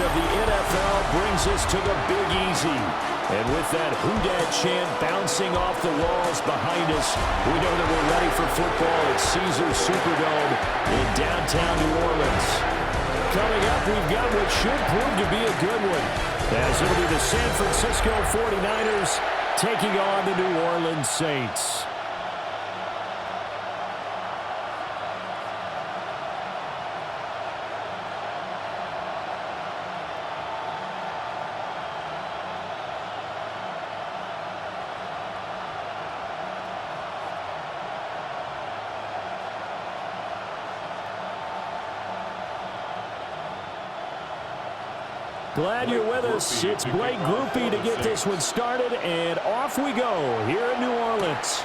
of the NFL brings us to the Big Easy. And with that Who Dat chant bouncing off the walls behind us, we know that we're ready for football at Caesars Superdome in downtown New Orleans. Coming up, we've got what should prove to be a good one, as it'll be the San Francisco 49ers taking on the New Orleans Saints. Glad you're with us. It's Blake Groupie to get this one started, and off we go here in New Orleans.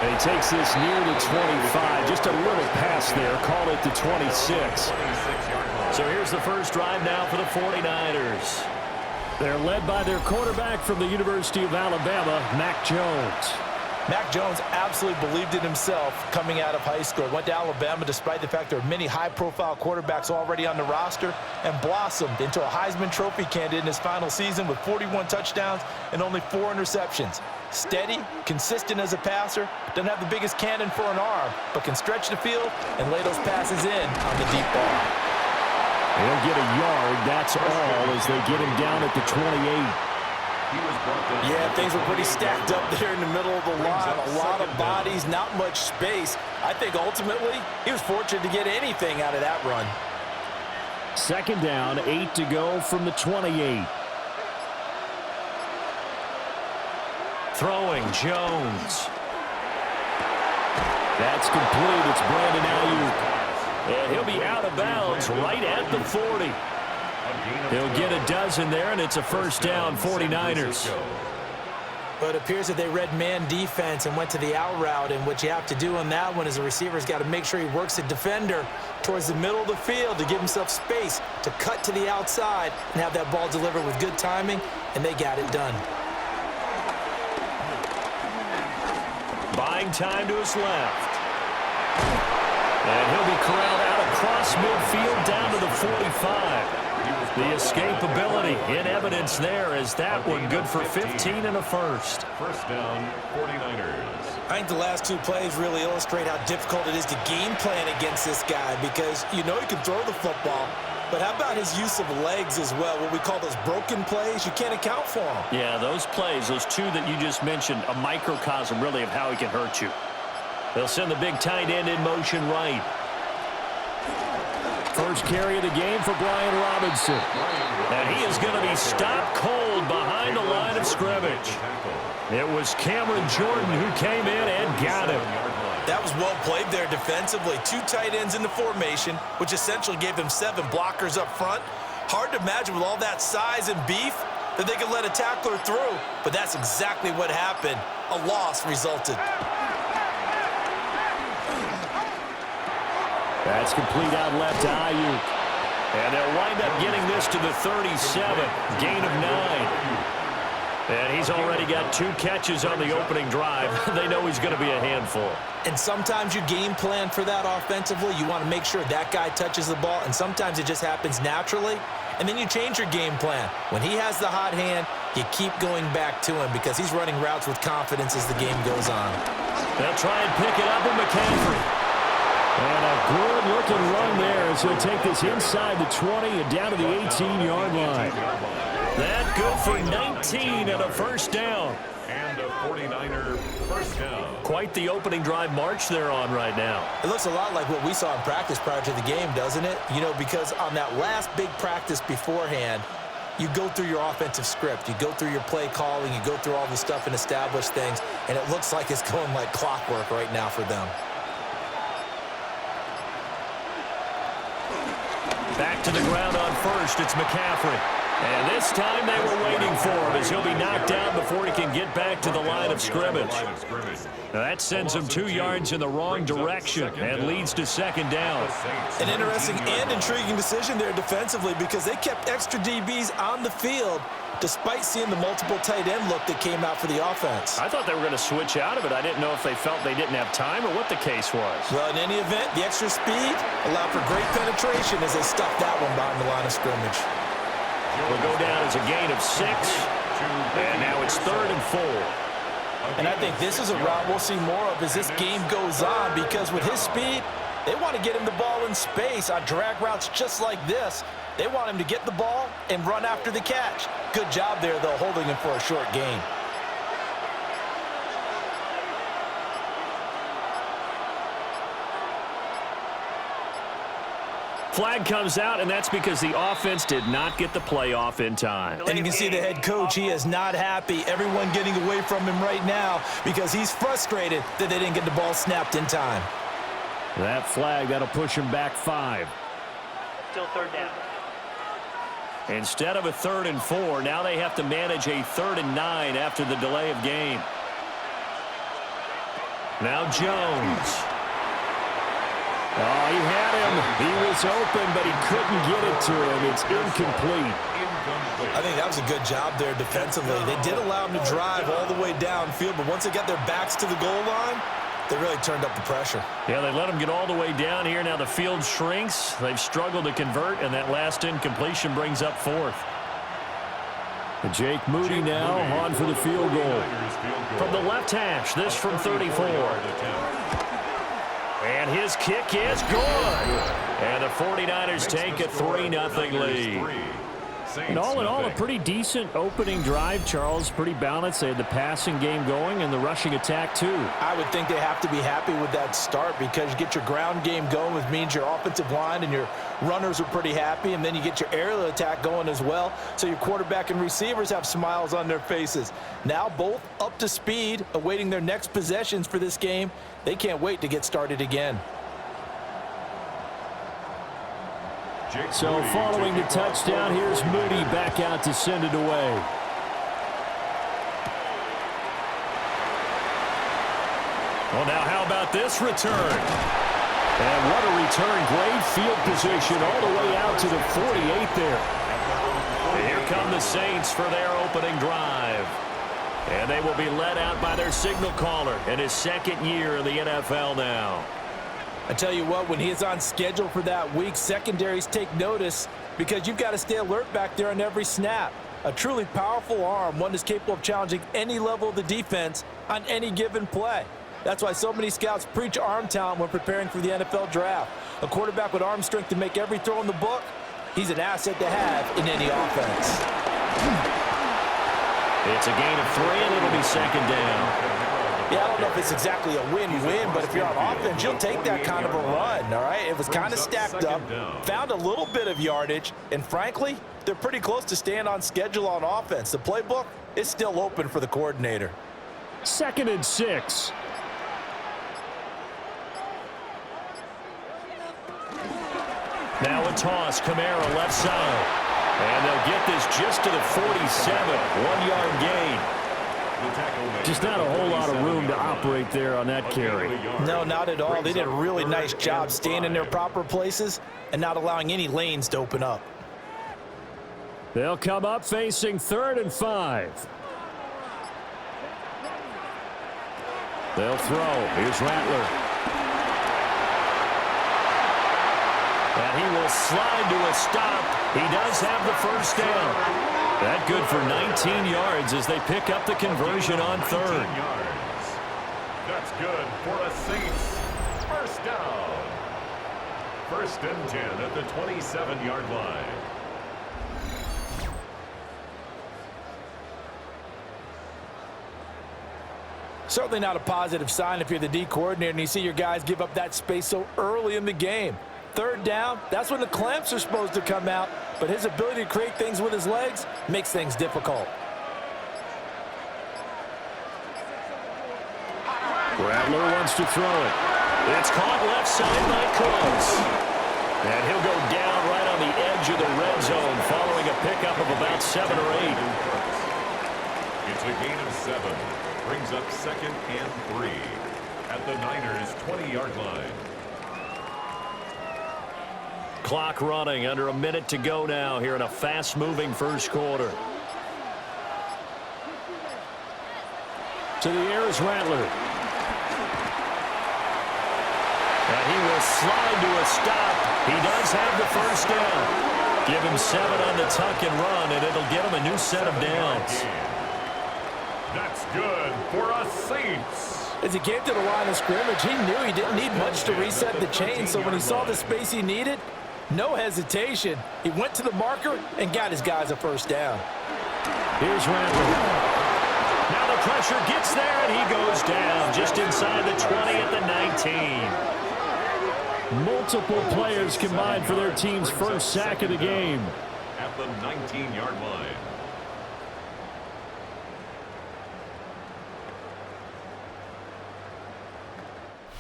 And he takes this near the 25. Just a little pass there. Call it the 26. So here's the first drive now for the 49ers. They're led by their quarterback from the University of Alabama, Mac Jones. Mac Jones absolutely believed in himself coming out of high school. Went to Alabama despite the fact there are many high-profile quarterbacks already on the roster, and blossomed into a Heisman Trophy candidate in his final season with 41 touchdowns and only 4 interceptions. Steady, consistent as a passer, doesn't have the biggest cannon for an arm, but can stretch the field and lay those passes in on the deep ball. He'll get a yard, that's all, as they get him down at the 28. Yeah, things were pretty stacked up there in the middle of the line. A lot of bodies, not much space. I think ultimately he was fortunate to get anything out of that run. Second down, 8 to go from the 28. Throwing, Jones. That's complete. It's Brandon Ayuk. And he'll be out of bounds right at the 40. He'll get a dozen there, and it's a first down, 49ers. But it appears that they read man defense and went to the out route, and what you have to do on that one is the receiver's got to make sure he works the defender towards the middle of the field to give himself space to cut to the outside and have that ball delivered with good timing, and they got it done. Buying time to his left. And he'll be corralled out across midfield down to the 45. The escapability in evidence there as that one good for 15 and a first. First down, 49ers. I think the last 2 plays really illustrate how difficult it is to game plan against this guy, because you know he can throw the football, but how about his use of legs as well? What we call those broken plays, you can't account for them. Yeah, those plays, those 2 that you just mentioned, a microcosm really of how he can hurt you. They'll send the big tight end in motion right. First carry of the game for Brian Robinson. And he is going to be stopped cold behind the line of scrimmage. It was Cameron Jordan who came in and got him. That was well played there defensively. 2 tight ends in the formation, which essentially gave them 7 blockers up front. Hard to imagine with all that size and beef that they could let a tackler through, but that's exactly what happened. A loss resulted. That's complete out left to Ayuk. And they'll wind up getting this to the 37. Gain of 9. And he's already got 2 catches on the opening drive. They know he's going to be a handful. And sometimes you game plan for that offensively. You want to make sure that guy touches the ball, and sometimes it just happens naturally. And then you change your game plan. When he has the hot hand, you keep going back to him because he's running routes with confidence as the game goes on. They'll try and pick it up with McCaffrey. And a good-looking run there as he'll take this inside the 20 and down to the 18-yard line. That good for 19 and a first down. And a 49er first down. Quite the opening drive march they're on right now. It looks a lot like what we saw in practice prior to the game, doesn't it? You know, because on that last big practice beforehand, you go through your offensive script. You go through your play calling. You go through all the stuff and establish things. And it looks like it's going like clockwork right now for them. Back to the ground on first. It's McCaffrey. And this time they were waiting for him as he'll be knocked down before he can get back to the line of scrimmage. Now that sends him 2 yards in the wrong direction and leads to second down. An interesting and intriguing decision there defensively because they kept extra DBs on the field despite seeing the multiple tight end look that came out for the offense. I thought they were going to switch out of it. I didn't know if they felt they didn't have time or what the case was. Well, in any event, the extra speed allowed for great penetration as they stuffed that one behind the line of scrimmage. Will go down as a gain of 6, and now it's 3rd and 4. And I think this is a route we'll see more of as this game goes on because with his speed, they want to get him the ball in space on drag routes just like this. They want him to get the ball and run after the catch. Good job there, though, holding him for a short gain. Flag comes out, and that's because the offense did not get the play off in time. And you can see the head coach, he is not happy. Everyone getting away from him right now because he's frustrated that they didn't get the ball snapped in time. That flag, that'll push him back 5. Still 3rd down. Instead of a 3rd and 4, now they have to manage a 3rd and 9 after the delay of game. Now Jones. Oh, he had him. He was open, but he couldn't get it to him. It's incomplete. I think that was a good job there defensively. They did allow him to drive all the way downfield, but once they got their backs to the goal line, they really turned up the pressure. Yeah, they let him get all the way down here. Now the field shrinks. They've struggled to convert, and that last incompletion brings up 4th. Jake Moody now on for the field goal. From the left hash, this from 34. And his kick is good. And the 49ers take a 3-0 lead. And all in all, a pretty decent opening drive, Charles. Pretty balanced. They had the passing game going and the rushing attack, too. I would think they have to be happy with that start because you get your ground game going, which means your offensive line and your runners are pretty happy, and then you get your aerial attack going as well, so your quarterback and receivers have smiles on their faces. Now both up to speed, awaiting their next possessions for this game. They can't wait to get started again. So following the touchdown, here's Moody back out to send it away. Well, now how about this return? And what a return. Great field position all the way out to the 48 there. And here come the Saints for their opening drive. And they will be led out by their signal caller in his 2nd year in the NFL now. I tell you what, when he is on schedule for that week, secondaries take notice because you've got to stay alert back there on every snap. A truly powerful arm, one that's capable of challenging any level of the defense on any given play. That's why so many scouts preach arm talent when preparing for the NFL draft. A quarterback with arm strength to make every throw in the book, he's an asset to have in any offense. It's a gain of 3, and it'll be 2nd down. Yeah, I don't know if it's exactly a win-win, but if you're on offense, you'll take that kind of a run, all right? It was kind of stacked up, found a little bit of yardage, and frankly, they're pretty close to staying on schedule on offense. The playbook is still open for the coordinator. 2nd and 6. Now a toss, Kamara left side. And they'll get this just to the 47, 1-yard gain. Just not a whole lot of room to operate there on that carry. No, not at all. They did a really nice job staying in their proper places and not allowing any lanes to open up. They'll come up facing 3rd and 5. They'll throw. Here's Rattler. And he will slide to a stop. He does have the 1st down. That good for 19 yards as they pick up the conversion on 3rd. That's good for the Saints. 1st down. 1st and 10 at the 27-yard line. Certainly not a positive sign if you're the D coordinator and you see your guys give up that space so early in the game. 3rd down, that's when the clamps are supposed to come out, but his ability to create things with his legs makes things difficult. Rattler wants to throw it. It's caught left side by Close. And he'll go down right on the edge of the red zone following a pickup of about 7 or 8. It's a gain of 7. Brings up 2nd and 3 at the Niners' 20-yard line. Clock running, under a minute to go now here in a fast-moving first quarter. To the air is Rattler. And he will slide to a stop. He does have the first down. Give him 7 on the tuck and run, and it'll get him a new set of downs. That's good for a Saints. As he came to the line of scrimmage, he knew he didn't need much to reset the chain, so when he saw the space he needed, no hesitation. He went to the marker and got his guys a first down. Here's Rattler. Now the pressure gets there, and he goes down just inside the 20 at the 19. Multiple players combined for their team's first sack of the game. At the 19-yard line.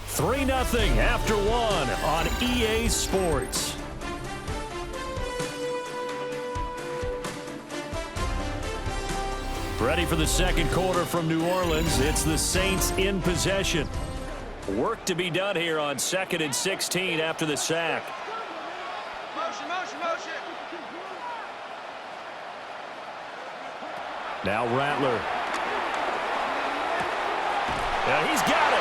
Three 3-0 after 1 on EA Sports. Ready for the second quarter from New Orleans. It's the Saints in possession. Work to be done here on 2nd and 16 after the sack. Motion, motion, motion. Now Rattler. Yeah, he's got it.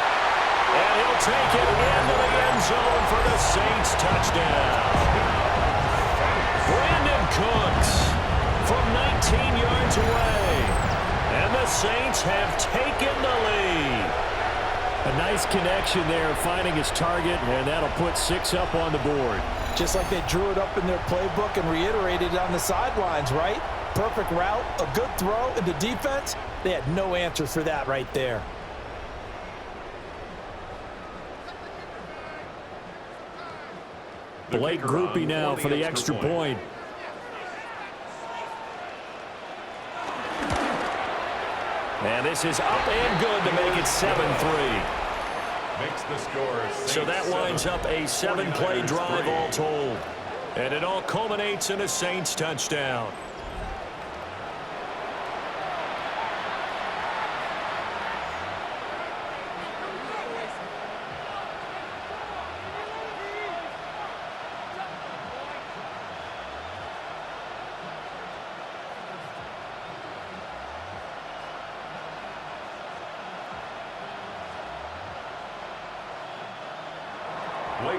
And he'll take it into the end zone for the Saints touchdown. Brandon Cooks from 19 yards away. And the Saints have taken the lead. A nice connection there, finding his target, and that'll put 6 up on the board. Just like they drew it up in their playbook and reiterated it on the sidelines, right? Perfect route, a good throw, and the defense, they had no answer for that right there. Blake Groupie now for the extra point. And this is up and good to make it 7-3. Makes the score. So that winds up a 7-play drive all told. And it all culminates in a Saints touchdown.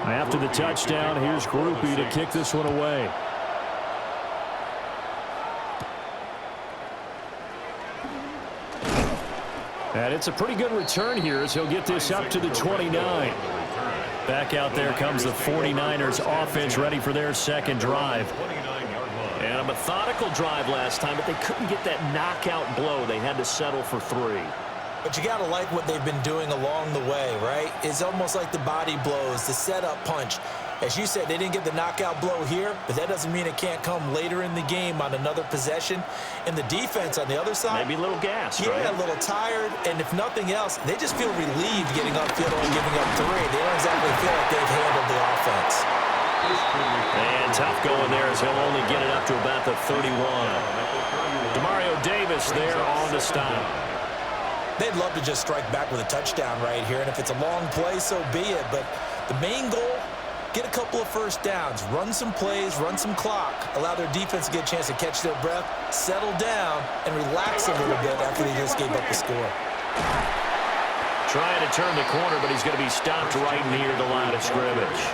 After the touchdown, here's Groupie to kick this one away. And it's a pretty good return here as he'll get this up to the 29. Back out there comes the 49ers offense ready for their second drive. And a methodical drive last time, but they couldn't get that knockout blow. They had to settle for 3. But you got to like what they've been doing along the way, right? It's almost like the body blows, the setup punch. As you said, they didn't get the knockout blow here, but that doesn't mean it can't come later in the game on another possession. And the defense on the other side, maybe a little gassed, yeah, right? A little tired. And if nothing else, they just feel relieved getting upfield and giving up 3. They don't exactly feel like they've handled the offense. And tough going there as he'll only get it up to about the 31. Demario Davis there on the stop. They'd love to just strike back with a touchdown right here, and if it's a long play, so be it. But the main goal, get a couple of first downs, run some plays, run some clock, allow their defense to get a chance to catch their breath, settle down, and relax a little bit after they just gave up the score. Trying to turn the corner, but he's going to be stopped right near the line of scrimmage.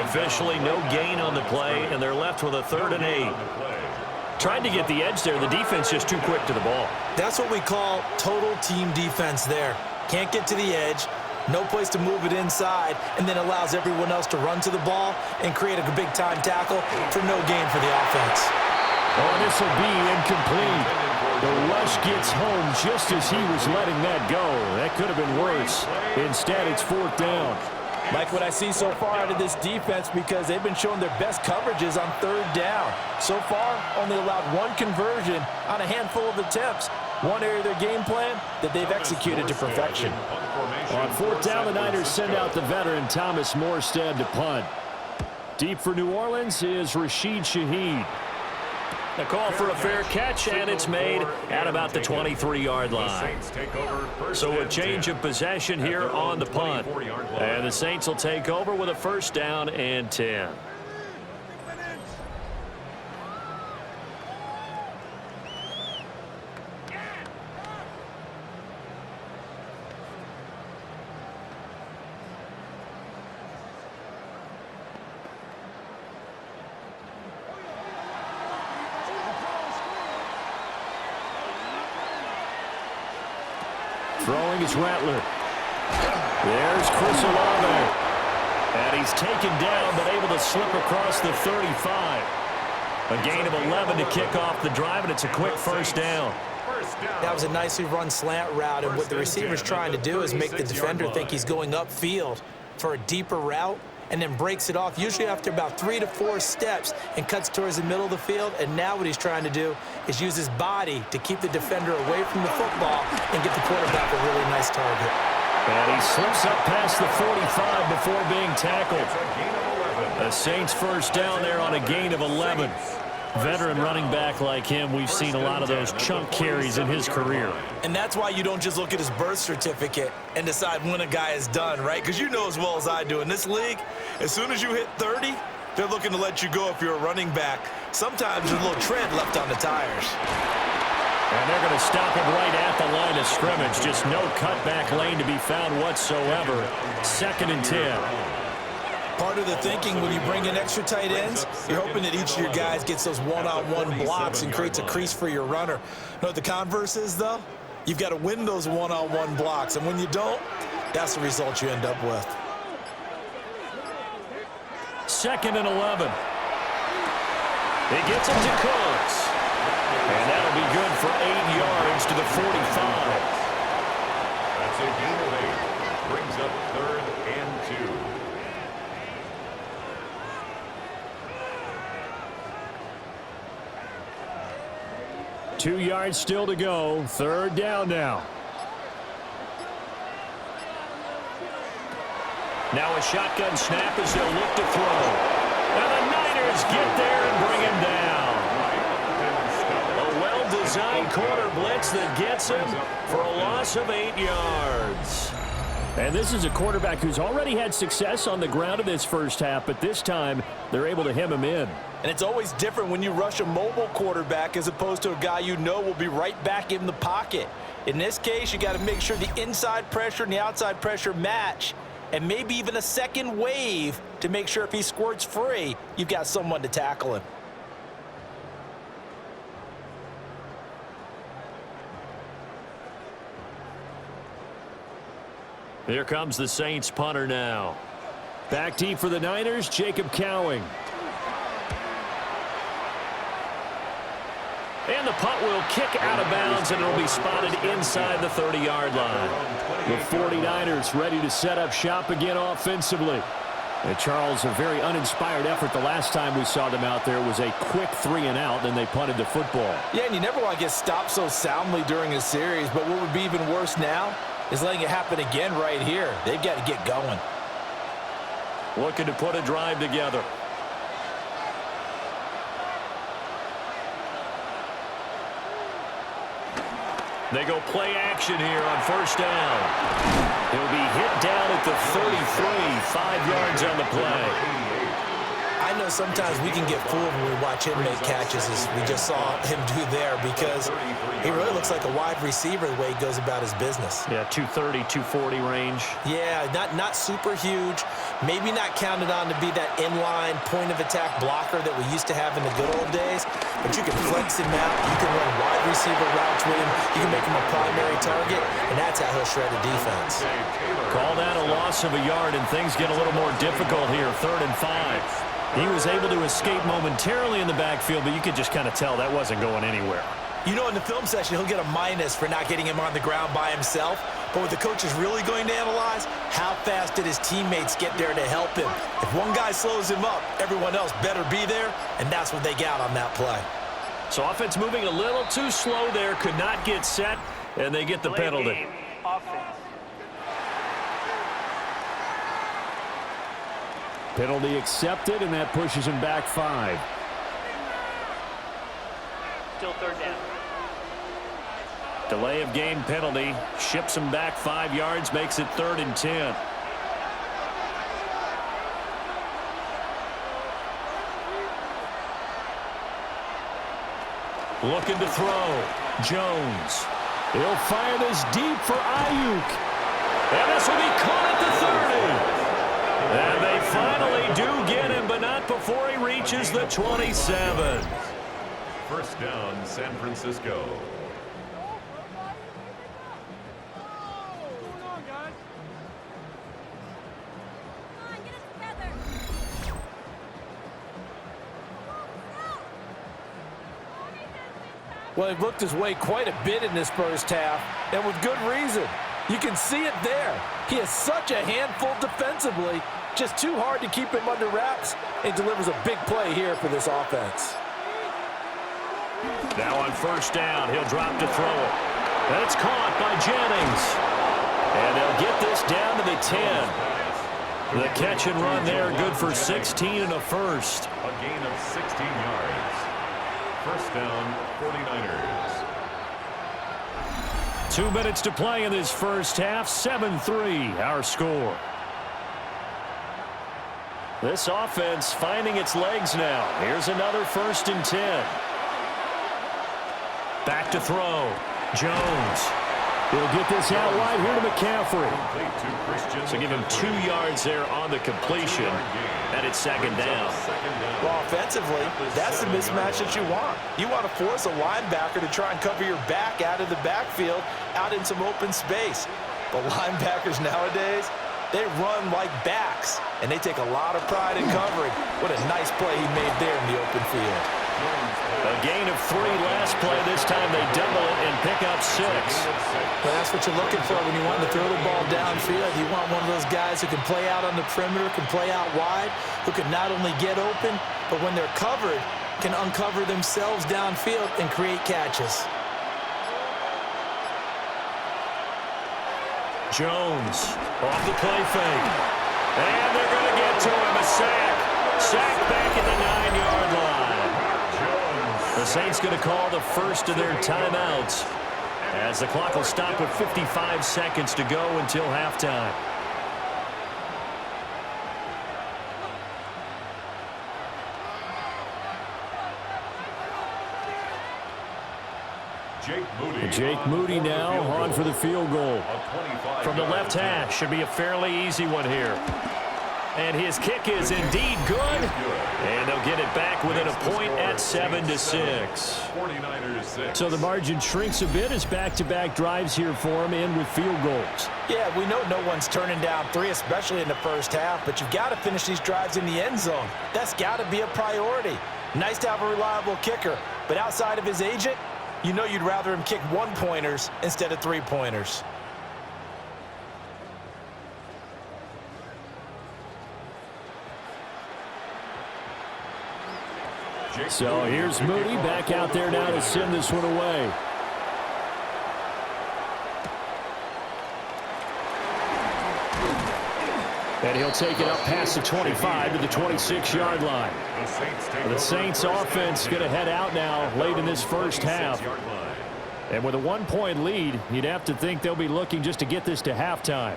Officially no gain on the play, and they're left with a 3rd and 8. Tried to get the edge there. The defense just too quick to the ball. That's what we call total team defense there. Can't get to the edge, no place to move it inside, and then allows everyone else to run to the ball and create a big-time tackle for no gain for the offense. Oh, this will be incomplete. The rush gets home just as he was letting that go. That could have been worse. Instead, it's 4th down. Like what I see so far out of this defense because they've been showing their best coverages on 3rd down. So far, only allowed 1 conversion on a handful of attempts. One area of their game plan that they've executed to perfection. On 4th down, the Niners send out the veteran Thomas Morstead to punt. Deep for New Orleans is Rashid Shaheed. A call for a fair catch, and it's made at about the 23-yard line. So a change of possession here on the punt. And the Saints will take over with a first down and 10. Throwing is Rattler. There's Chris Olave. And he's taken down, but able to slip across the 35. A gain of 11 to kick off the drive, and it's a quick first down. That was a nicely run slant route, and what the receiver's trying to do is make the defender think he's going upfield for a deeper route, and then breaks it off, usually after about 3 to 4 steps, and cuts towards the middle of the field. And now what he's trying to do is use his body to keep the defender away from the football and get the quarterback a really nice target. And he slips up past the 45 before being tackled. The Saints first down there on a gain of 11. Veteran running back like him, we've seen a lot of those chunk carries in his career. And that's why you don't just look at his birth certificate and decide when a guy is done, right? Because you know as well as I do, in this league, as soon as you hit 30, they're looking to let you go if you're a running back. Sometimes there's a little tread left on the tires. And they're going to stop him right at the line of scrimmage. Just no cutback lane to be found whatsoever. 2nd and 10. Part of the thinking when you bring in extra tight ends, you're hoping that each of your guys gets those one-on-one blocks and creates a crease for your runner. You know what the converse is, though? You've got to win those one-on-one blocks, and when you don't, that's the result you end up with. 2nd and 11. He gets it to Coates. And that'll be good for 8 yards to the 45. That's a gain of 8. Brings up 3rd and 2. 2 yards still to go. 3rd down now. Now a shotgun snap as they'll look to throw. And the Niners get there and bring him down. A well-designed corner blitz that gets him for a loss of 8 yards. And this is a quarterback who's already had success on the ground in this first half, but this time they're able to hem him in. And it's always different when you rush a mobile quarterback as opposed to a guy you know will be right back in the pocket. In this case, you got to make sure the inside pressure and the outside pressure match, and maybe even a second wave to make sure if he squirts free, you've got someone to tackle him. Here comes the Saints punter now. Back deep for the Niners, Jacob Cowing. And the punt will kick out of bounds, and it'll be spotted inside the 30-yard line. The 49ers ready to set up shop again offensively. And Charles, a very uninspired effort the last time we saw them out there was a quick 3-and-out, and they punted the football. Yeah, and you never want to get stopped so soundly during a series, but what would be even worse now is letting it happen again right here. They've got to get going. Looking to put a drive together. They go play action here on first down. He'll be hit down at the 33, 5 yards on the play. I know sometimes we can get fooled when we watch him make catches, as we just saw him do there, because he really looks like a wide receiver the way he goes about his business. Yeah, 230, 240 range. Yeah, not super huge. Maybe not counted on to be that inline point-of-attack blocker that we used to have in the good old days, but you can flex him out. You can run wide receiver routes with him. You can make him a primary target, and that's how he'll shred a defense. Call that a loss of a yard, and things get a little more difficult here, 3rd and 5. He was able to escape momentarily in the backfield, but you could just kind of tell that wasn't going anywhere. You know, in the film session, he'll get a minus for not getting him on the ground by himself. But what the coach is really going to analyze, how fast did his teammates get there to help him? If one guy slows him up, everyone else better be there, and that's what they got on that play. So offense moving a little too slow there, could not get set, and they get the penalty. Penalty accepted, and that pushes him back 5. Still third down. Delay of game penalty. Ships him back 5 yards. Makes it 3rd and 10. Looking to throw. Jones. He'll fire this deep for Ayuk. And this will be caught at the 30. And they finally do get him, but not before he reaches the 27. First down, San Francisco. Well, he looked his way quite a bit in this first half, and with good reason. You can see it there. He is such a handful defensively, just too hard to keep him under wraps, and delivers a big play here for this offense. Now on first down, he'll drop to throw it. That's caught by Jennings. And they'll get this down to the 10. The catch and run there, good for 16 and a first. A gain of 16 yards. First down, 49ers. 2 minutes to play in this first half. 7-3, our score. This offense finding its legs now. Here's another 1st and 10. Back to throw. Jones. He'll get this out wide here to McCaffrey. So give him 2 yards there on the completion. And it's 2nd down. Well, offensively, that's the mismatch that you want. You want to force a linebacker to try and cover your back out of the backfield, out in some open space. But linebackers nowadays, they run like backs, and they take a lot of pride in covering. What a nice play he made there in the open field. A gain of 3 last play. This time they double it and pick up 6. Well, that's what you're looking for when you want to throw the ball downfield. You want one of those guys who can play out on the perimeter, can play out wide, who can not only get open, but when they're covered, can uncover themselves downfield and create catches. Jones off the play fake. And they're going to get to him. A sack. Sack back at the 9-yard line. The Saints going to call the first of their timeouts as the clock will stop with 55 seconds to go until halftime. Jake Moody now on for the field goal. From the left hash, should be a fairly easy one here. And his kick is indeed good. And they'll get it back within a point at 7-6. So the margin shrinks a bit as back-to-back drives here for him, in with field goals. Yeah, we know no one's turning down 3, especially in the first half, but you've got to finish these drives in the end zone. That's got to be a priority. Nice to have a reliable kicker, but outside of his agent, you know you'd rather him kick 1-pointers instead of 3-pointers. So here's Moody back out there now to send this one away. And he'll take it up past the 25 to the 26-yard line. The Saints offense going to head out now late in this first half. And with a 1-point lead, you'd have to think they'll be looking just to get this to halftime.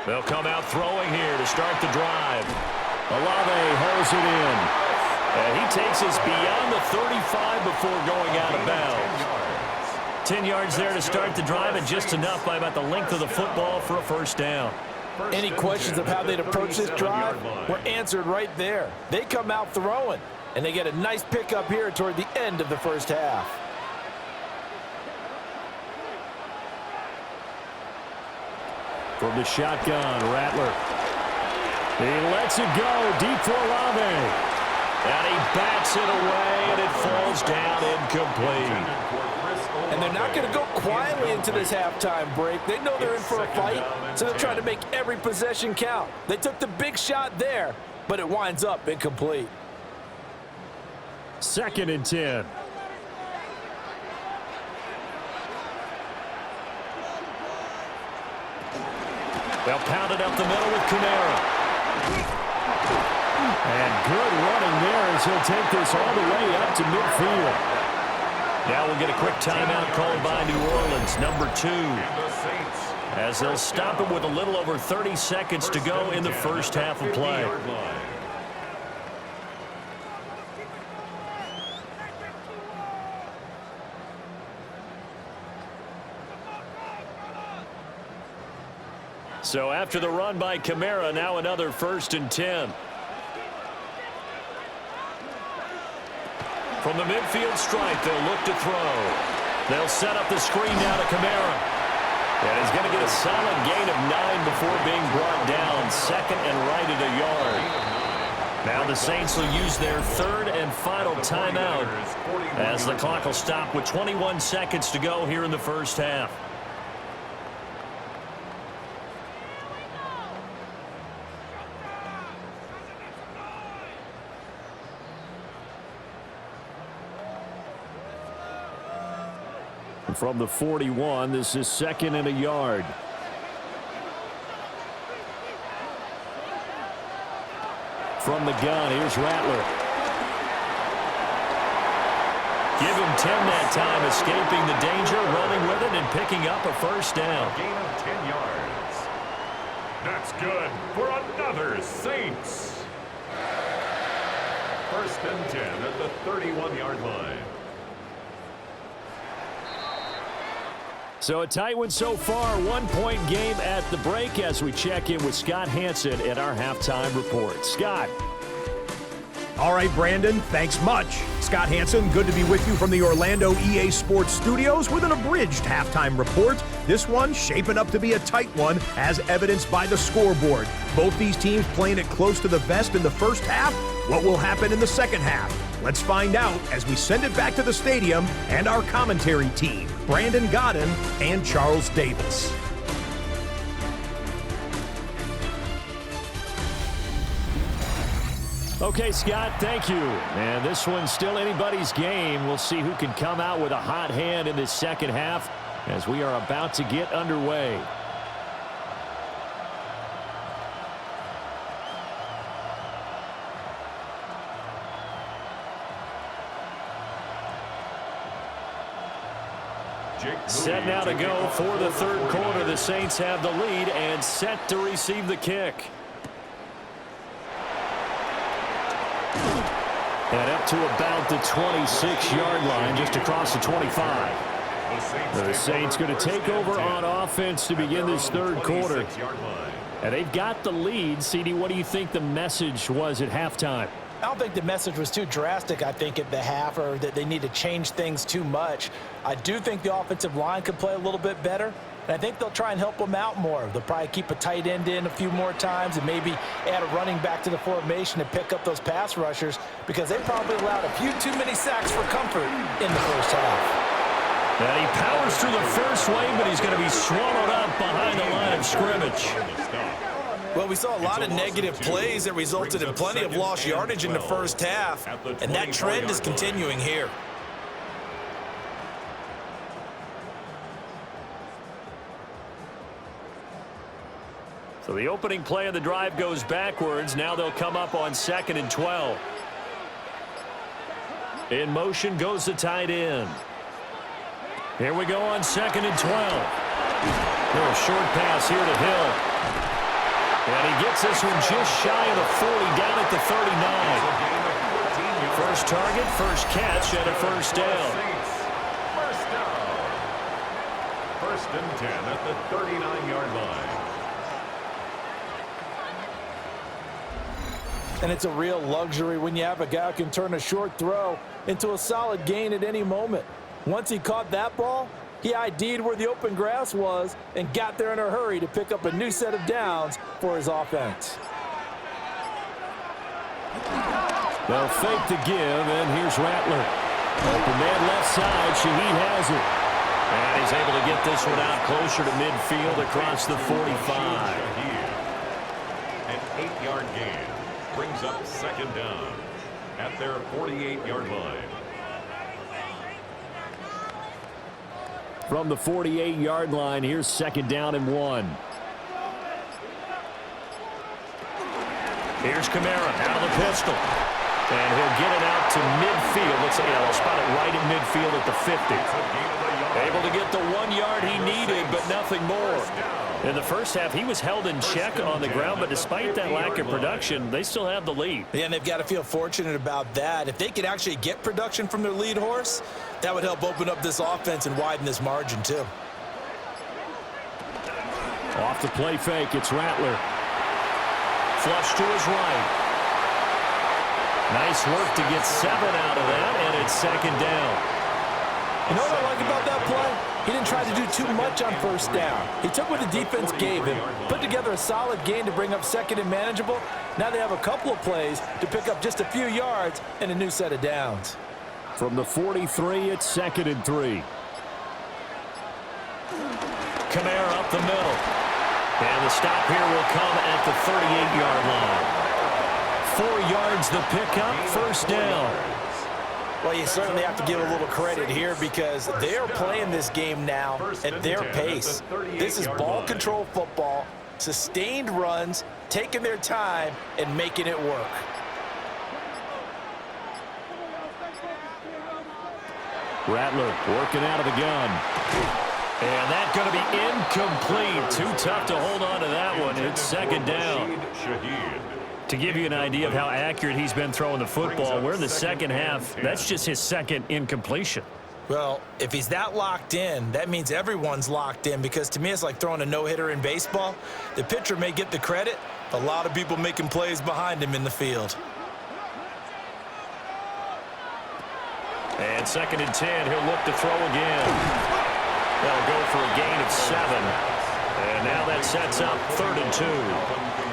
They'll come out throwing here to start the drive. Olave holds it in. And he takes us beyond the 35 before going out of bounds. 10 yards there to start the drive, and just enough by about the length of the football for a first down. Any questions of how they'd approach this drive were answered right there. They come out throwing, and they get a nice pickup here toward the end of the first half. From the shotgun, Rattler. He lets it go deep for Olave. And he bats it away, and it falls down incomplete. And they're not going to go quietly into this halftime break. They know they're in for a fight, so they're trying to make every possession count. They took the big shot there, but it winds up incomplete. 2nd and 10. They'll pound it up the middle with Kamara. And good running there as he'll take this all the way up to midfield. Now we'll get a quick timeout called by New Orleans, number 2. As they'll stop it with a little over 30 seconds to go in the first half of play. So after the run by Kamara, now another 1st and 10. From the midfield stripe, they'll look to throw. They'll set up the screen now to Kamara. And he's going to get a solid gain of 9 before being brought down. 2nd and right at a yard. Now the Saints will use their 3rd and final timeout as the clock will stop with 21 seconds to go here in the first half. From the 41, this is 2nd and a yard. From the gun, here's Rattler. Give him 10 that time, escaping the danger, running with it, and picking up a first down. Gain of 10 yards. That's good for another Saints. 1st and 10 at the 31-yard line. So a tight one so far, 1-point game at the break as we check in with Scott Hansen at our halftime report. Scott. All right, Brandon, thanks much. Scott Hansen, good to be with you from the Orlando EA Sports Studios with an abridged halftime report. This one shaping up to be a tight one, as evidenced by the scoreboard. Both these teams playing it close to the vest in the first half. What will happen in the second half? Let's find out as we send it back to the stadium and our commentary team, Brandon Godden and Charles Davis. Okay, Scott, thank you. And this one's still anybody's game. We'll see who can come out with a hot hand in this second half as we are about to get underway. Set now to go for the 3rd quarter. The Saints have the lead and set to receive the kick. And up to about the 26-yard line, just across the 25. The Saints going to take over on offense to begin this 3rd quarter. And they've got the lead. CD, what do you think the message was at halftime? I don't think the message was too drastic, I think, at the half, or that they need to change things too much. I do think the offensive line could play a little bit better, and I think they'll try and help them out more. They'll probably keep a tight end in a few more times and maybe add a running back to the formation to pick up those pass rushers, because they probably allowed a few too many sacks for comfort in the first half. And he powers through the first wave, but he's going to be swallowed up behind the line of scrimmage. Well, we saw a lot of negative plays that resulted in plenty of lost yardage in the first half, and that trend is continuing here. So the opening play of the drive goes backwards. Now they'll come up on 2nd and 12. In motion goes the tight end. Here we go on 2nd and 12. Little short pass here to Hill. And he gets this one just shy of the 40, down at the 39. First target, first catch, and a first down. First down. 1st and 10 at the 39-yard line. And it's a real luxury when you have a guy who can turn a short throw into a solid gain at any moment. Once he caught that ball, he ID'd where the open grass was and got there in a hurry to pick up a new set of downs for his offense. They'll fake the give, and here's Rattler. Open man left side. Shaheed has it. And he's able to get this one out closer to midfield across the 45. An 8-yard gain brings up second down at their 48-yard line. From the 48-yard line, here's second down and 1. Here's Kamara out of the pistol. And he'll get it out to midfield. Let's say he'll spot it right at midfield at the 50. Able to get the 1 yard he needed, but nothing more. In the first half, he was held in check on the ground, but despite that lack of production, they still have the lead. Yeah, and they've got to feel fortunate about that. If they could actually get production from their lead horse, that would help open up this offense and widen this margin, too. Off the play fake, it's Rattler. Flush to his right. Nice work to get 7 out of that, and it's second down. You know what I like about that play? He didn't try to do too much on first down. He took what the defense gave him, put together a solid gain to bring up second and manageable. Now they have a couple of plays to pick up just a few yards and a new set of downs. From the 43, it's second and 3. Kamara up the middle. And the stop here will come at the 38-yard line. 4 yards the pickup, first down. Well, you certainly have to give a little credit here because they are playing this game now at their pace. This is ball control football, sustained runs, taking their time, and making it work. Rattler working out of the gun. And that's going to be incomplete. Too tough to hold on to that one. It's second down. To give you an idea of how accurate he's been throwing the football, we're in the second half. That's just his second incompletion. Well, if he's that locked in, that means everyone's locked in because to me it's like throwing a no-hitter in baseball. The pitcher may get the credit, but a lot of people making plays behind him in the field. And second and 10, he'll look to throw again. They'll go for a gain of 7. And now that sets up third and 2.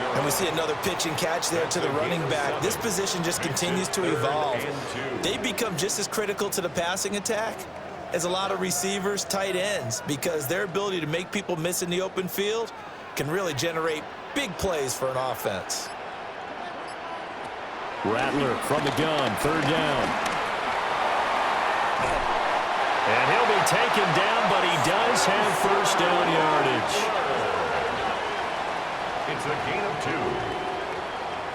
And we see another pitch and catch there to the running back. This position just continues to evolve. They become just as critical to the passing attack as a lot of receivers, tight ends, because their ability to make people miss in the open field can really generate big plays for an offense. Rattler from the gun, third down. And he'll be taken down, but he does have first down yardage. It's a gain of 2.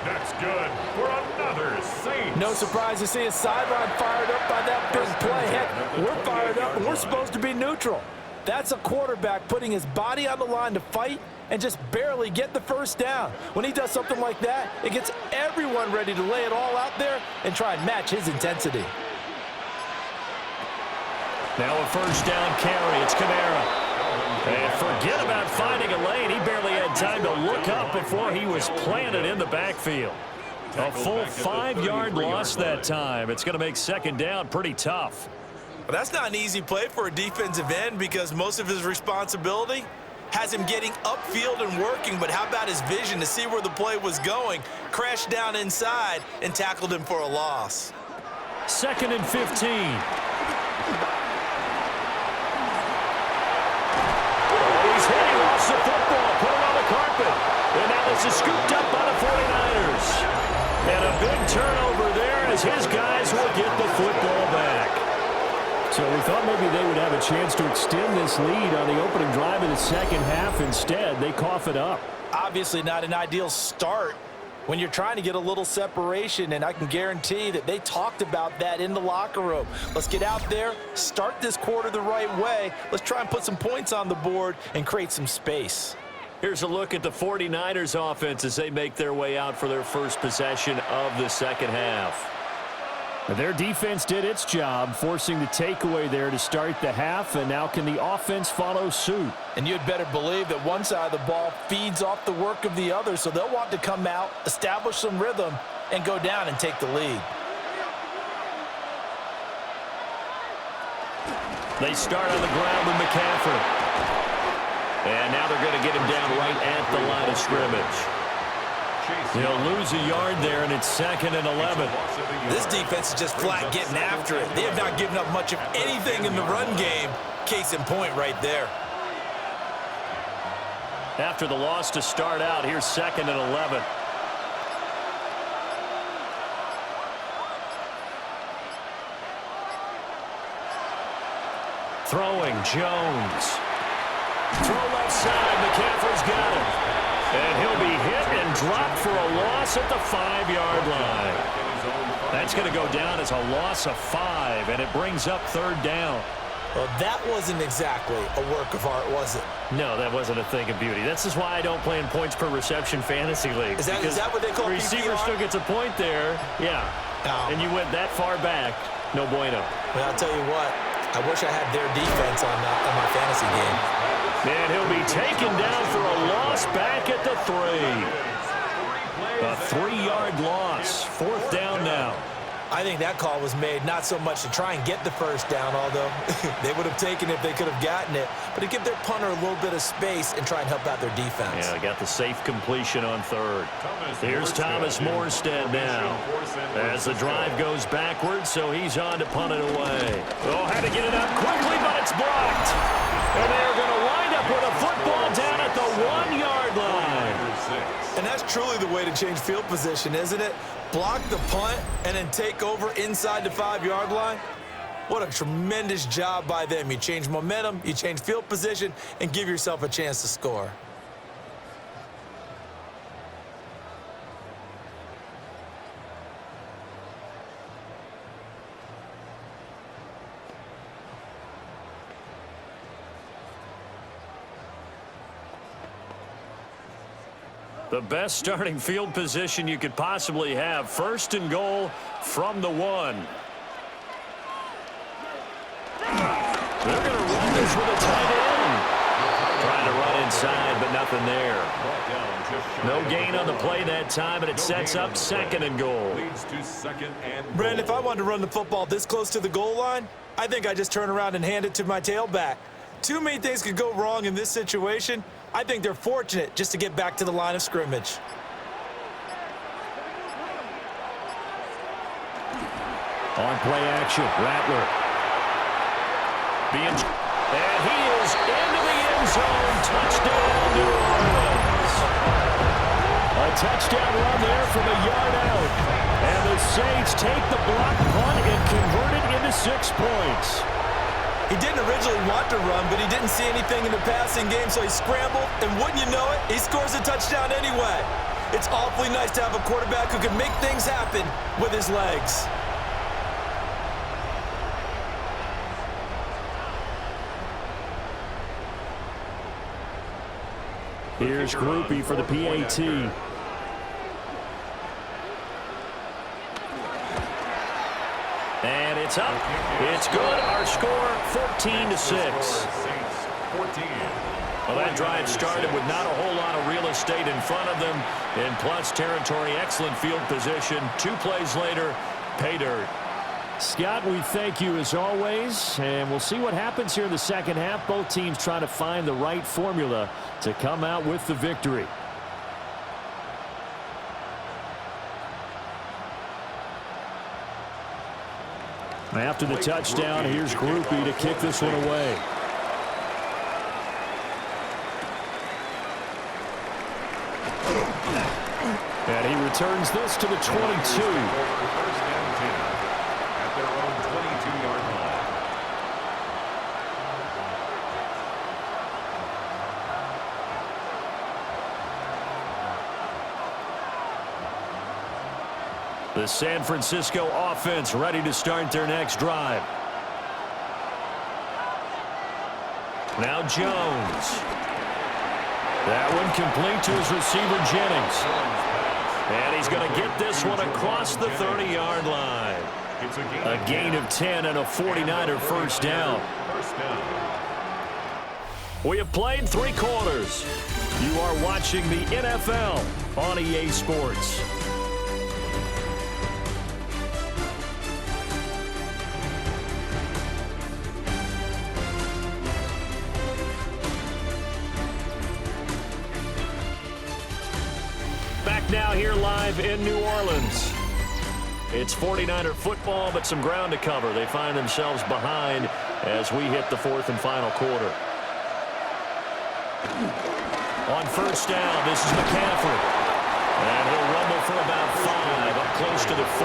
That's good for another Saints. No surprise to see a sideline fired up by that big play. Heck, we're fired up, and we're supposed to be neutral. That's a quarterback putting his body on the line to fight and just barely get the first down. When he does something like that, it gets everyone ready to lay it all out there and try and match his intensity. Now a first down carry. It's Kamara. And forget about finding a lane. He barely had time to look up before he was planted in the backfield. A full 5-yard loss that time. It's going to make second down pretty tough. Well, that's not an easy play for a defensive end because most of his responsibility has him getting upfield and working, but how about his vision to see where the play was going, crashed down inside, and tackled him for a loss. Second and 15. He's hit. He lost the football. Put it on the carpet. And now this is scooped up by the 49ers. And a big turnover there as his guys will get the football back. So we thought maybe they would have a chance to extend this lead on the opening drive in the second half. Instead, they cough it up. Obviously not an ideal start when you're trying to get a little separation, and I can guarantee that they talked about that in the locker room. Let's get out there, start this quarter the right way. Let's try and put some points on the board and create some space. Here's a look at the 49ers offense as they make their way out for their first possession of the second half. Their defense did its job, forcing the takeaway there to start the half, and now can the offense follow suit? And you'd better believe that one side of the ball feeds off the work of the other, so they'll want to come out, establish some rhythm, and go down and take the lead. They start on the ground with McCaffrey. And now they're going to get him down right at the line of scrimmage. He'll lose a yard there, and it's second and 11. This defense is just flat getting after it. They have not given up much of anything in the run game, Case in point right there. After the loss to start out, here's 2nd and 11. Throwing, Jones. Throw left side, McCaffrey's got it. And he'll be hit and dropped for a loss at the 5-yard line. That's going to go down as a loss of 5, and it brings up 3rd down. Well, that wasn't exactly a work of art, was it? No, that wasn't a thing of beauty. This is why I don't play in points per reception fantasy league. Is that what they call the receiver PPR? still gets a point there. Yeah. Oh. And you went that far back. No bueno. Well, I'll tell you what. I wish I had their defense on my fantasy game. And he'll be taken down for a loss back at the 3. A 3-yard loss. 4th down now. I think that call was made not so much to try and get the 1st down, although they would have taken it if they could have gotten it, but to give their punter a little bit of space and try and help out their defense. Yeah, got the safe completion on 3rd. Here's Thomas Morstead now as the drive goes backwards, so he's on to punt it away. Oh, had to get it up quickly, but it's blocked. And they're going to wind up with a football down at the 1-yard line. And that's truly the way to change field position, isn't it? Block the punt and then take over inside the 5-yard line. What a tremendous job by them. You change momentum, you change field position, and give yourself a chance to score. The best starting field position you could possibly have. 1st and goal from the 1. They're going to run this with a tight end. Trying to run inside, but nothing there. No gain on the play that time, and it sets up 2nd and goal. Brandon, if I wanted to run the football this close to the goal line, I think I just turn around and hand it to my tailback. Too many things could go wrong in this situation. I think they're fortunate just to get back to the line of scrimmage. On play action, Rattler. And he is into the end zone. Touchdown, New Orleans. A touchdown run there from a yard out. And the Saints take the block punt and convert it into 6 points. He didn't originally want to run, but he didn't see anything in the passing game, so he scrambled, and wouldn't you know it, he scores a touchdown anyway. It's awfully nice to have a quarterback who can make things happen with his legs. Here's Groupie for the PAT. And it's up. It's good. Our score, 14-6. Well, that drive started with not a whole lot of real estate in front of them. In plus territory, excellent field position. 2 plays later, pay dirt. Scott, we thank you as always, and we'll see what happens here in the second half. Both teams trying to find the right formula to come out with the victory. After the touchdown, here's Groupie to kick this one away. And he returns this to the 22. The San Francisco offense ready to start their next drive. Now Jones. That one complete to his receiver, Jennings. And he's going to get this one across the 30-yard line. A gain of 10 and a 49er first down. We have played 3 quarters. You are watching the NFL on EA Sports. Now here live in New Orleans. It's 49er football, but some ground to cover. They find themselves behind as we hit the fourth and final quarter. On first down, this is McCaffrey. And he'll rumble for about 5, up close to the 40.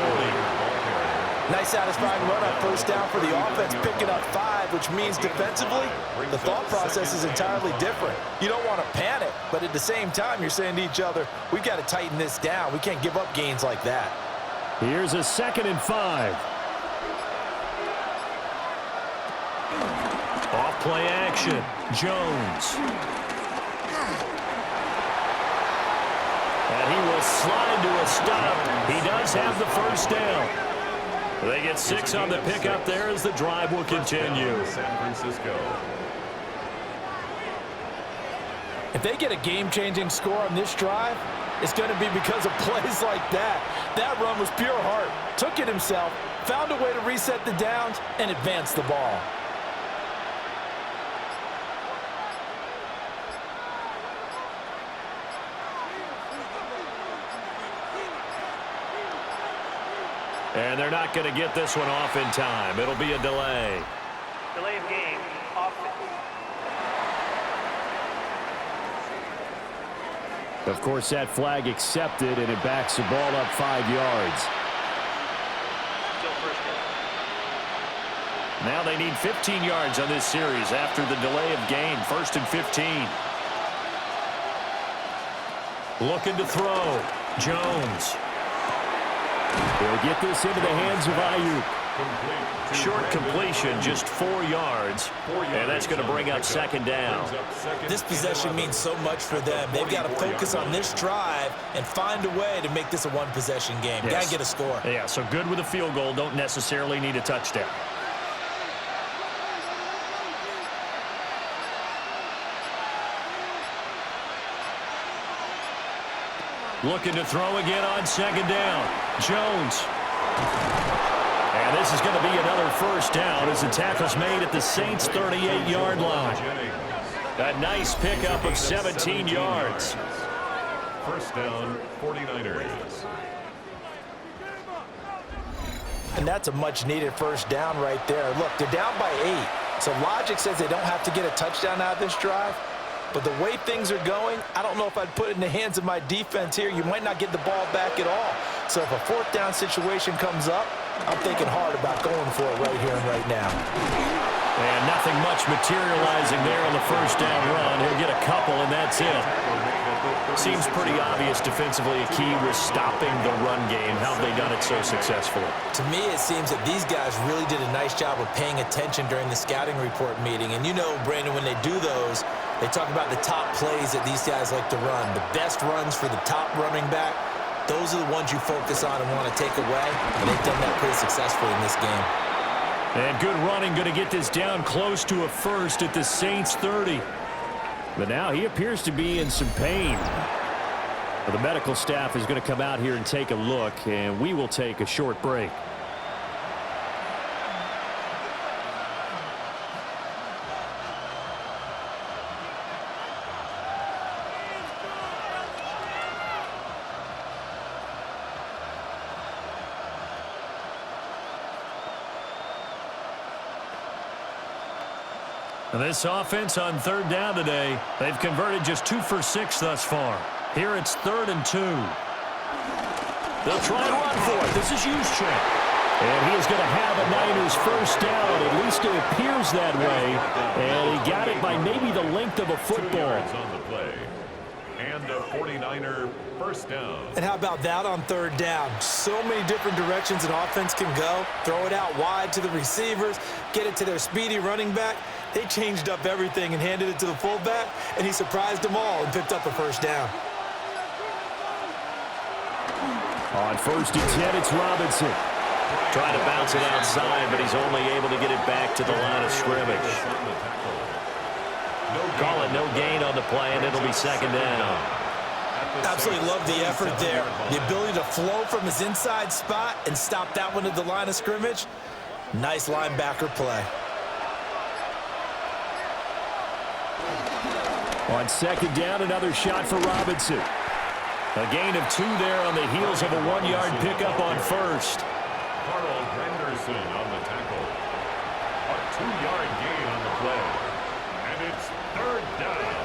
Nice satisfying run on first down for the offense, picking up 5, which means defensively, the thought process is entirely different. You don't want to panic, but at the same time, you're saying to each other, we've got to tighten this down. We can't give up gains like that. Here's a 2nd and 5. Off play action, Jones. And he will slide to a stop. He does have the first down. They get 6 on the pickup there as the drive will continue. San Francisco. If they get a game-changing score on this drive, it's going to be because of plays like that. That run was pure heart. Took it himself, found a way to reset the downs, and advance the ball. And they're not going to get this one off in time. It'll be a delay. Delay of game. Offense. Of course, that flag accepted, and it backs the ball up 5 yards. Still first down. Now they need 15 yards on this series after the delay of game. 1st and 15. Looking to throw. Jones. He'll get this into the hands of Ayuk. Short completion, just 4 yards. And that's going to bring up 2nd down. This possession means so much for them. They've got to focus on this drive and find a way to make this a one-possession game. Yes. Got to get a score. Yeah, so good with a field goal. Don't necessarily need a touchdown. Looking to throw again on 2nd down. Jones. And this is going to be another first down as the tackle's made at the Saints' 38-yard line. A nice pickup of 17 yards. First down, 49ers. And that's a much-needed first down right there. Look, they're down by 8. So logic says they don't have to get a touchdown out of this drive. But the way things are going, I don't know if I'd put it in the hands of my defense here. You might not get the ball back at all. So if a 4th down situation comes up, I'm thinking hard about going for it right here and right now. And nothing much materializing there on the first down run. He'll get a couple, and that's it. Seems pretty obvious defensively a key was stopping the run game. How have they done it so successfully? To me, it seems that these guys really did a nice job of paying attention during the scouting report meeting. And you know, Brandon, when they do those, they talk about the top plays that these guys like to run. The best runs for the top running back, those are the ones you focus on and want to take away. And they've done that pretty successfully in this game. And good running, going to get this down close to a first at the Saints' 30. But now he appears to be in some pain. Well, the medical staff is going to come out here and take a look, and we will take a short break. And this offense on 3rd down today, they've converted just 2 for 6 thus far. Here it's 3rd and 2. They'll try and run for it. This is Juszczyk. And he is going to have a Niners first down. At least it appears that way. And he got it by maybe the length of a 2 football. yards on the play. And a 49er first down. And how about that on 3rd down? So many different directions an offense can go. Throw it out wide to the receivers, get it to their speedy running back. They changed up everything and handed it to the fullback, and he surprised them all and picked up a first down. On 1st and 10, it's Robinson. Trying to bounce it outside, but he's only able to get it back to the line of scrimmage. Call it no gain on the play, and it'll be 2nd down. Absolutely love the effort there. The ability to flow from his inside spot and stop that one at the line of scrimmage. Nice linebacker play. On 2nd down, another shot for Robinson. A gain of 2 there on the heels of a 1-yard pickup on 1st. Carl Granderson on the tackle. A 2-yard gain on the play. And it's 3rd down.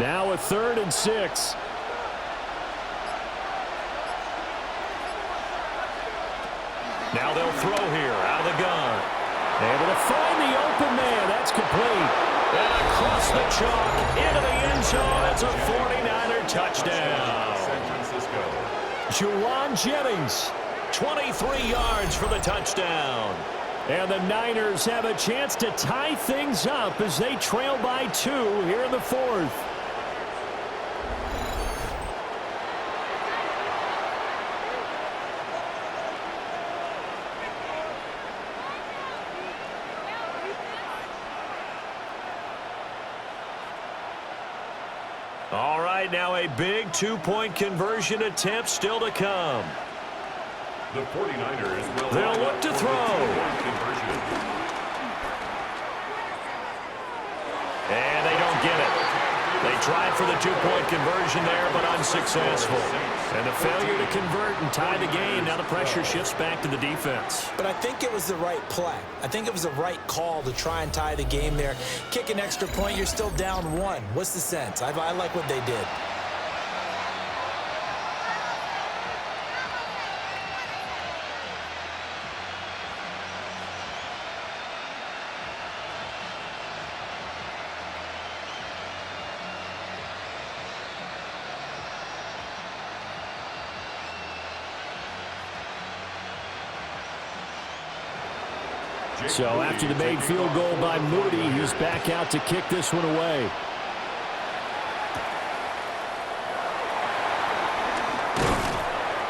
Now a 3rd and 6. Now they'll throw here out of the gun. Able to find the open man. That's complete. And across the chalk into the end zone. It's a 49er touchdown. San Francisco. Juwan Jennings, 23 yards for the touchdown. And the Niners have a chance to tie things up as they trail by 2 here in the 4th. All right, now a big 2-point conversion attempt still to come. The 49ers will They'll look to throw. And they don't get it. They tried for the 2-point conversion there, but unsuccessful. And the failure to convert and tie the game. Now the pressure shifts back to the defense. But I think it was the right play. I think it was the right call to try and tie the game there. Kick an extra point, you're still down 1. What's the sense? I like what they did. So after the made field goal by Moody, he's back out to kick this one away.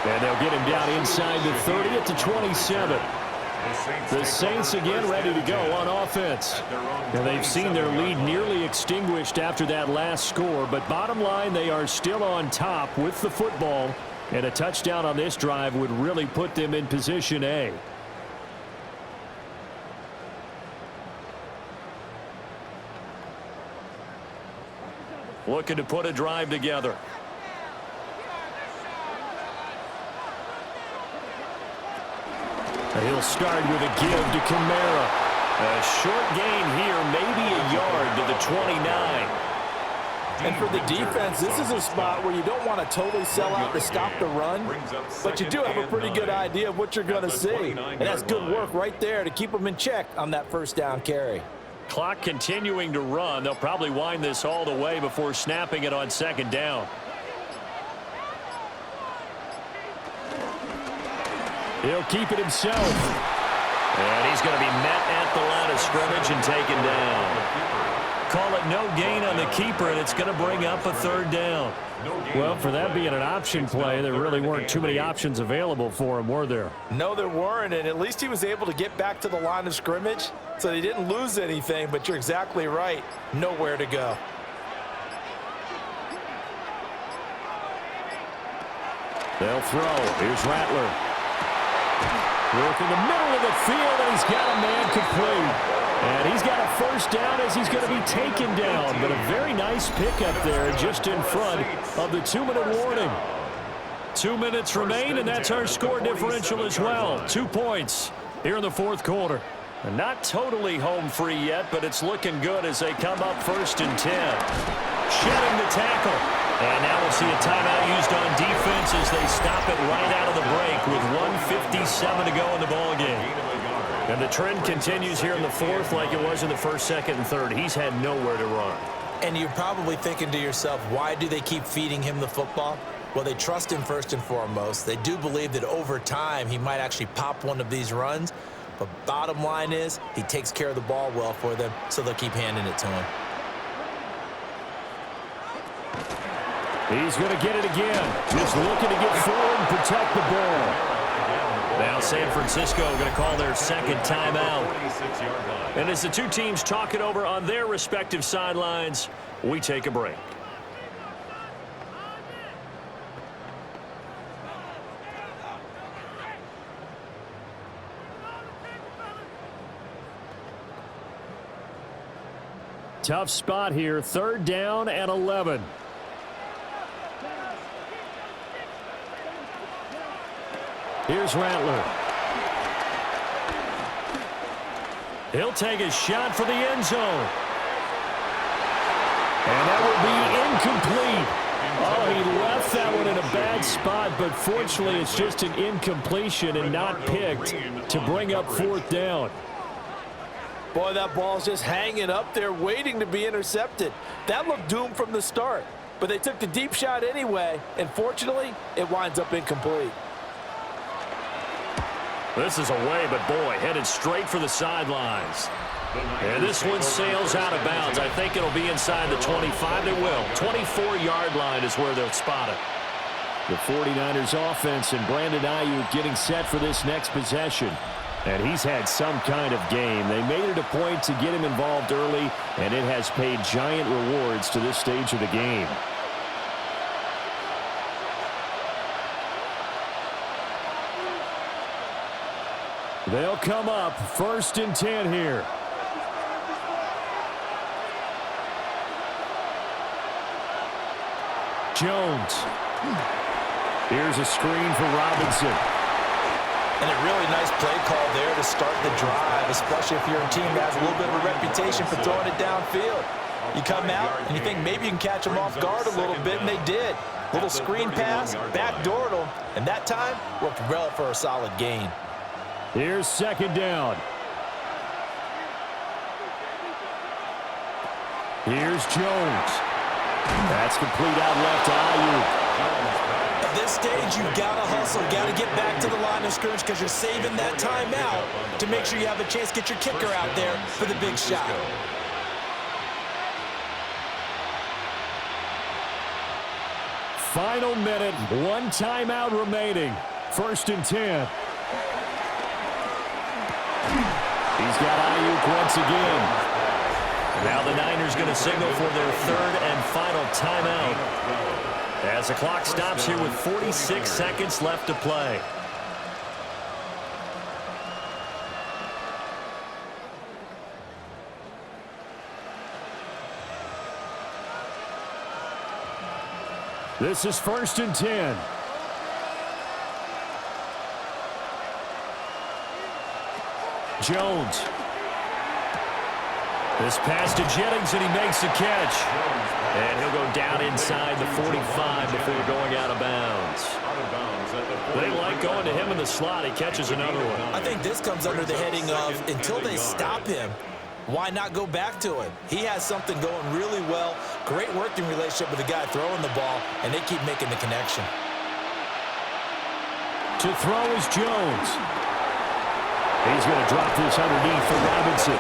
And they'll get him down inside the 30 at the 27. The Saints again ready to go on offense. Now they've seen their lead nearly extinguished after that last score, but bottom line, they are still on top with the football, and a touchdown on this drive would really put them in position A. Looking to put a drive together. He'll start with a give to Kamara. A short gain here, maybe a yard to the 29. And for the defense, this is a spot where you don't want to totally sell out to stop the run, but you do have a pretty good idea of what you're going to see. And that's good work right there to keep them in check on that 1st down carry. Clock continuing to run. They'll probably wind this all the way before snapping it on 2nd down. He'll keep it himself. And he's going to be met at the line of scrimmage and taken down. Call it no gain on the keeper, and it's going to bring up a 3rd down. Well, for that being an option play, there really weren't too many options available for him, were there? No, there weren't, and at least he was able to get back to the line of scrimmage, so they didn't lose anything, but you're exactly right. Nowhere to go. They'll throw. Here's Rattler. Work in the middle of the field, and he's got a man complete. And he's got a 1st down as he's going to be taken down. But a very nice pickup there just in front of the 2-minute warning. 2 minutes remain, and that's our score differential as well. 2 points here in the 4th quarter. And not totally home free yet, but it's looking good as they come up 1st and 10. Shedding the tackle. And now we'll see a timeout used on defense as they stop it right out of the break with 1:57 to go in the ballgame. And the trend continues here in the 4th like it was in the 1st, 2nd, and 3rd. He's had nowhere to run. And you're probably thinking to yourself, why do they keep feeding him the football? Well, they trust him first and foremost. They do believe that over time he might actually pop one of these runs. But bottom line is he takes care of the ball well for them, so they'll keep handing it to him. He's going to get it again. Just looking to get forward and protect the ball. Now San Francisco going to call their 2nd timeout. And as the two teams talk it over on their respective sidelines, we take a break. Tough spot here. 3rd down and 11. Here's Rattler. He'll take a shot for the end zone. And that will be incomplete. Oh, he left that one in a bad spot, but fortunately it's just an incompletion and not picked to bring up 4th down. Boy, that ball's just hanging up there waiting to be intercepted. That looked doomed from the start, but they took the deep shot anyway, and fortunately, it winds up incomplete. This is away, but boy, headed straight for the sidelines. And this one sails out of bounds. I think it'll be inside the 25. It will. 24-yard line is where they'll spot it. The 49ers offense and Brandon Ayuk getting set for this next possession. And he's had some kind of game. They made it a point to get him involved early, and it has paid giant rewards to this stage of the game. They'll come up 1st and 10 here. Jones. Here's a screen for Robinson. And a really nice play call there to start the drive, especially if you're a team that has a little bit of a reputation for throwing it downfield. You come out and you think maybe you can catch them off guard a little bit, and they did. Little screen pass, backdoored them, and that time worked well for a solid gain. Here's 2nd down. Here's Jones. That's complete out left to Ayuk. At this stage, you've got to hustle, got to get back to the line of scrimmage because you're saving that timeout to make sure you have a chance to get your kicker out there for the big shot. Final minute, 1 timeout remaining. 1st and 10. He's got Ayuk once again. Now the Niners going to signal for their 3rd and final timeout as the clock stops here with 46 seconds left to play. This is 1st and 10. Jones. This pass to Jennings, and he makes the catch. And he'll go down inside the 45 before going out of bounds. They like going to him in the slot. He catches another one. I think this comes under the heading of until they stop him, why not go back to him? He has something going really well. Great working relationship with the guy throwing the ball, and they keep making the connection. To throw is Jones. He's going to drop this underneath for Robinson.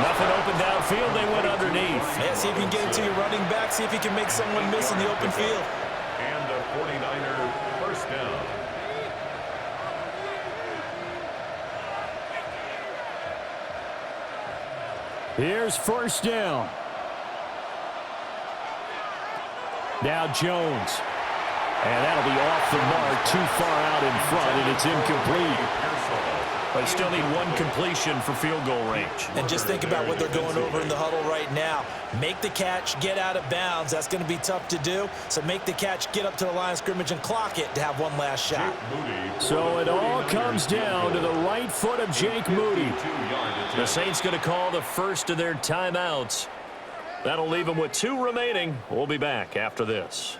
Nothing open downfield. They went underneath. Yeah, see if you can get it to your running back. See if you can make someone miss in the open field. And a 49er 1st down. Here's 1st down. Now Jones. And that'll be off the mark, too far out in front, and it's incomplete. They still need 1 completion for field goal range. And just think about what they're going over in the huddle right now. Make the catch, get out of bounds. That's going to be tough to do. So make the catch, get up to the line of scrimmage, and clock it to have one last shot. So it all comes down to the right foot of Jake Moody. The Saints going to call the first of their timeouts. That'll leave them with 2 remaining. We'll be back after this.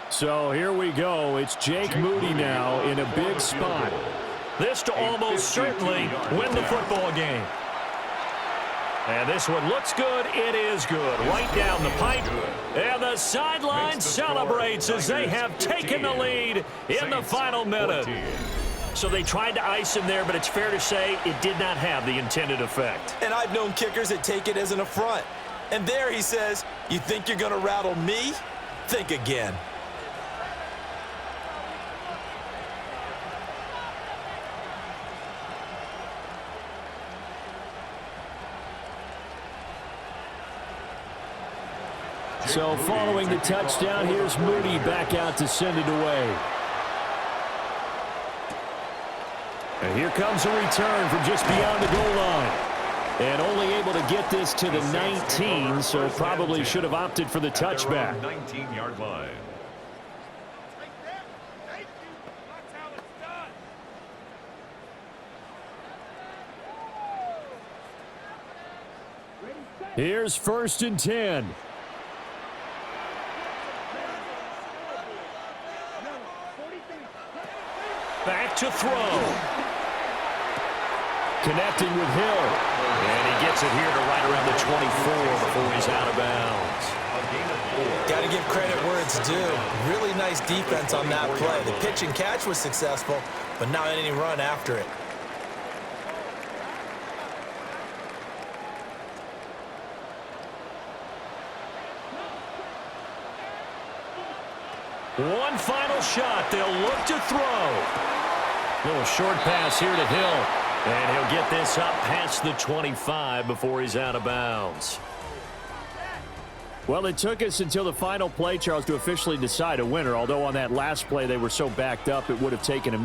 So here we go. It's Jake Moody now in a big spot. This to almost certainly win the football game. And this one looks good. It is good. Right down the pipe. And the sideline celebrates as they have taken the lead in the final minute. So they tried to ice him there, but it's fair to say it did not have the intended effect. And I've known kickers that take it as an affront. And there he says, you think you're going to rattle me? Think again. So following the touchdown, here's Moody back out to send it away. And here comes a return from just beyond the goal line. And only able to get this to the 19, so probably should have opted for the touchback. 19-yard line. Here's 1st and 10. Back to throw. Connecting with Hill. And he gets it here to right around the 24 before he's out of bounds. Got to give credit where it's due. Really nice defense on that play. The pitch and catch was successful, but not any run after it. One final shot. They'll look to throw. Little short pass here to Hill. And he'll get this up past the 25 before he's out of bounds. Well, it took us until the final play, Charles, to officially decide a winner, although on that last play they were so backed up it would have taken a